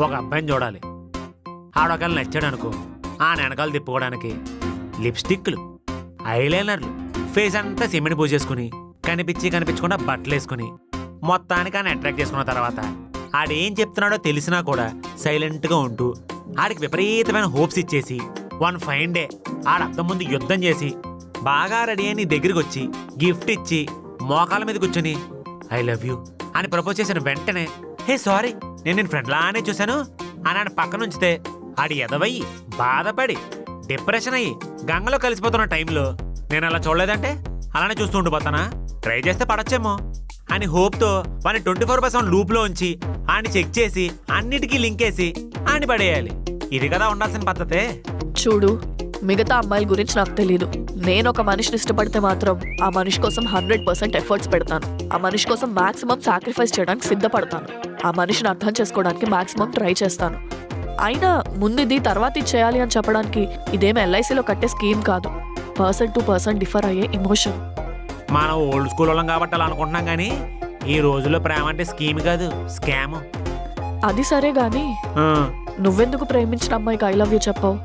ఒక అబ్బాయిని చూడాలి. ఆడొకళ్ళు నచ్చాడు అనుకో, ఆ వెనకాల తిప్పుకోవడానికి లిప్స్టిక్లు, ఐలైనర్లు, ఫేస్ అంతా సిమెంట్ పూసేసుకుని కనిపించకుండా బట్టలు వేసుకుని మొత్తానికి ఆయన అట్రాక్ట్ చేసుకున్న తర్వాత ఆడేం చెప్తున్నాడో తెలిసినా కూడా సైలెంట్గా ఉంటూ ఆడికి విపరీతమైన హోప్స్ ఇచ్చేసి వన్ ఫైన్ డే ఆడ అద్దం ముందు యుద్ధం చేసి బాగా రెడీ అని దగ్గరికి వచ్చి గిఫ్ట్ ఇచ్చి మోకాల మీద కూర్చొని ఐ లవ్ యూ అని ప్రపోజ్ చేసిన వెంటనే హే సారీ నేను ఫ్రెండ్ లానే చూశాను అని ఆయన పక్కన ఉంచితే ఆడి ఎదవయ్యి బాధపడి డిప్రెషన్ అయ్యి గంగలో కలిసిపోతున్న టైంలో నేను అలా చూడలేదంటే అలానే చూస్తూ ఉండిపోతానా? ట్రై చేస్తే పడచ్చేమో అని హోప్తో వాడిని 24/7 లూప్లో ఉంచి ఆడిని చెక్ చేసి అన్నిటికీ లింక్ వేసి ఆడిని పడేయాలి. ఇది కదా ఉండాల్సిన పద్ధతే. చూడు, మిగతా అమ్మాయిల గురించి నాకు తెలీదు. నేను ఒక మనిషిని ఇష్టపడితే మాత్రం ఆ మనిషి కోసం 100% ఎఫర్ట్స్ పెడతాను. ఆ మనిషి కోసం మాక్సిమం సాక్రిఫైస్ చేయడానికి సిద్ధపడతాను. ఆ మనిషిని అర్థం చేసుకోవడానికి మాక్సిమం ట్రై చేస్తాను. అయినా ముందు ఇది తర్వాత ఇది చేయాలి అని చెప్పడానికి ఇదేం LICలో కట్టే స్కీమ్ కాదు. పర్సన్ టు పర్సన్ డిఫర్ అయ్యే ఇమోషన్. మనం ఓల్డ్ స్కూల్ వాళ్ళం కాబట్టి అలా అనుకుంటున్నాం, కానీ ఈ రోజుల్లో ప్రేమ అంటే స్కీమ్ కాదు, స్కామ్. అది సరే గాని నువ్వెందుకు ప్రేమించిన అమ్మాయికి ఐ లవ్ యూ చెప్పావు?